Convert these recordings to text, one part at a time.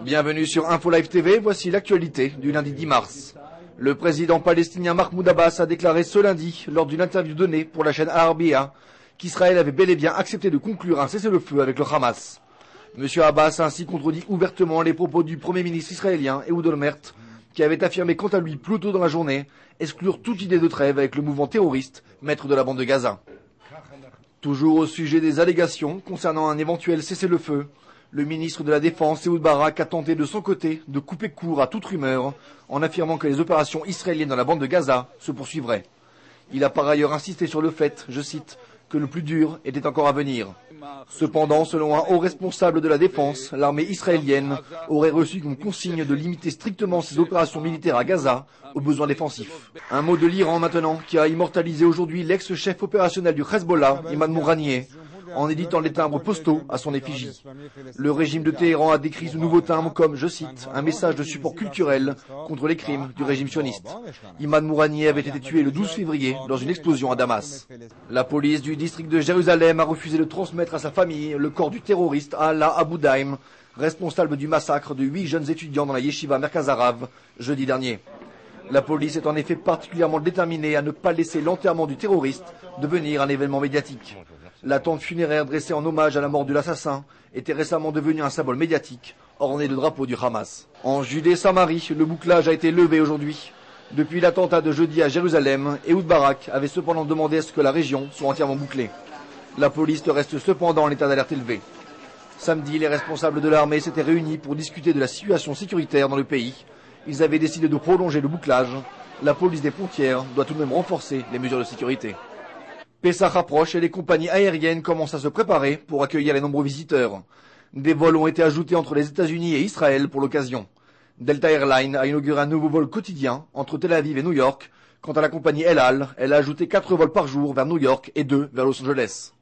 Bienvenue sur Info Live TV, voici l'actualité du lundi 10 mars. Le président palestinien Mahmoud Abbas a déclaré ce lundi, lors d'une interview donnée pour la chaîne Al Arabiya, qu'Israël avait bel et bien accepté de conclure un cessez-le-feu avec le Hamas. Monsieur Abbas a ainsi contredit ouvertement les propos du Premier ministre israélien Ehud Olmert, qui avait affirmé quant à lui plus tôt dans la journée exclure toute idée de trêve avec le mouvement terroriste, maître de la bande de Gaza. Toujours au sujet des allégations concernant un éventuel cessez-le-feu, le ministre de la Défense, Ehud Barak, a tenté de son côté de couper court à toute rumeur en affirmant que les opérations israéliennes dans la bande de Gaza se poursuivraient. Il a par ailleurs insisté sur le fait, je cite, que le plus dur était encore à venir. Cependant, selon un haut responsable de la Défense, l'armée israélienne aurait reçu comme consigne de limiter strictement ses opérations militaires à Gaza aux besoins défensifs. Un mot de l'Iran maintenant, qui a immortalisé aujourd'hui l'ex-chef opérationnel du Hezbollah, Imad Mouranieh, en éditant les timbres postaux à son effigie. Le régime de Téhéran a décrit ce nouveau timbre comme, je cite, un message de support culturel contre les crimes du régime sioniste. Imad Mouranieh avait été tué le 12 février dans une explosion à Damas. La police du district de Jérusalem a refusé de transmettre à sa famille le corps du terroriste Allah Abu Daim, responsable du massacre de 8 jeunes étudiants dans la yeshiva Merkaz Harav, jeudi dernier. La police est en effet particulièrement déterminée à ne pas laisser l'enterrement du terroriste devenir un événement médiatique. La tente funéraire dressée en hommage à la mort de l'assassin était récemment devenue un symbole médiatique, orné de drapeau du Hamas. En Judée-Samarie, le bouclage a été levé aujourd'hui. Depuis l'attentat de jeudi à Jérusalem, Ehud Barak avait cependant demandé à ce que la région soit entièrement bouclée. La police reste cependant en état d'alerte élevé. Samedi, les responsables de l'armée s'étaient réunis pour discuter de la situation sécuritaire dans le pays. Ils avaient décidé de prolonger le bouclage. La police des frontières doit tout de même renforcer les mesures de sécurité. Pessah approche et les compagnies aériennes commencent à se préparer pour accueillir les nombreux visiteurs. Des vols ont été ajoutés entre les États-Unis et Israël pour l'occasion. Delta Airlines a inauguré un nouveau vol quotidien entre Tel Aviv et New York. Quant à la compagnie El Al, elle a ajouté 4 vols par jour vers New York et 2 vers Los Angeles.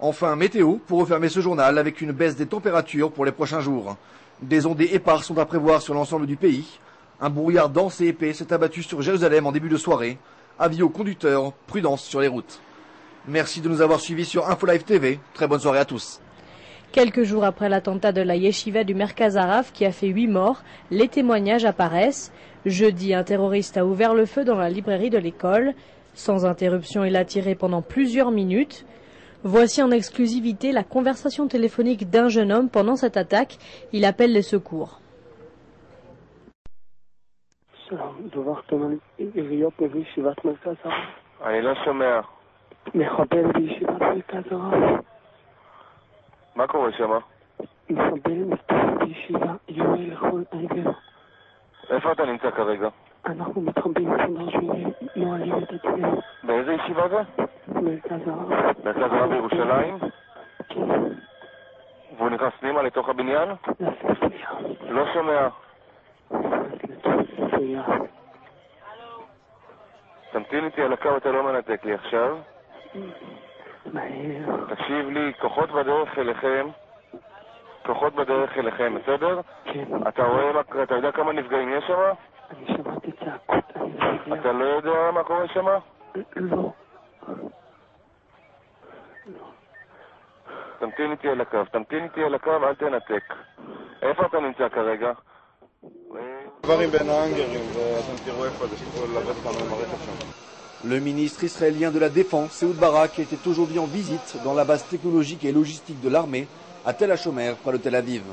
Enfin, météo, pour refermer ce journal avec une baisse des températures pour les prochains jours. Des ondées éparses sont à prévoir sur l'ensemble du pays. Un brouillard dense et épais s'est abattu sur Jérusalem en début de soirée. Avis aux conducteurs, prudence sur les routes. Merci de nous avoir suivis sur Info Live TV. Très bonne soirée à tous. Quelques jours après l'attentat de la yeshiva du Merkaz Harav qui a fait 8 morts, les témoignages apparaissent. Jeudi, un terroriste a ouvert le feu dans la librairie de l'école. Sans interruption, il a tiré pendant plusieurs minutes. Voici en exclusivité la conversation téléphonique d'un jeune homme pendant cette attaque. Il appelle les secours. מחבל בישיבת מרכז הרב. מה קורה שם? מחבל מסתובב בישיבה, יורה לכל עבר. איפה אתה נמצא כרגע? אנחנו מתחבאים מסודר שנועלים את עצמנו. באיזה ישיבה זה? מרכז הרב. מרכז הרב בירושלים? כן. והוא נכנס פנימה לתוך הבניין? לספרייה. לא שומע. לספרייה. תמתין איתי על הקו, אתה לא מנתק לי עכשיו. מהר. תקשיב לי, כוחות בדרך אליכם, בסדר? כן. אתה יודע כמה נפגעים יש שם? אני שמעתי צעקות, אני לא יודע. אתה לא יודע מה קורה שם? לא. תמתין איתי על הקו, אל תנתק. איפה אתה נמצא כרגע? דברים בין האנגרים, ואתם תראו איפה זה שתוכלו ללבט אותנו עם הרכב שם. Le ministre israélien de la Défense, Ehud Barak, était aujourd'hui en visite dans la base technologique et logistique de l'armée à Tel HaShomer, près de Tel Aviv.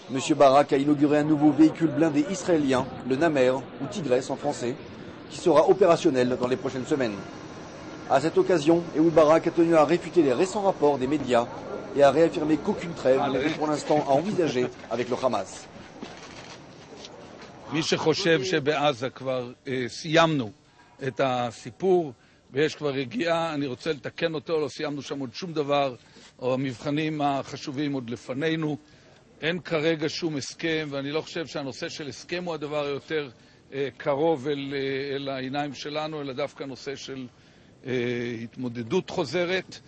Monsieur Barak a inauguré un nouveau véhicule blindé israélien, le Namer, ou Tigresse en français, qui sera opérationnel dans les prochaines semaines. À cette occasion, Ehud Barak a tenu à réfuter les récents rapports des médias et à réaffirmer qu'aucune trêve n'est pour l'instant à envisager avec le Hamas. מי שחושב שבעזה כבר סיימנו את הסיפור ויש כבר רגיעה, אני רוצה לתקן אותו, לא סיימנו שם עוד שום דבר, או המבחנים החשובים עוד לפנינו. אין כרגע שום הסכם, ואני לא חושב שהנושא של הסכם הוא הדבר היותר קרוב אל העיניים שלנו, אלא דווקא נושא של התמודדות חוזרת.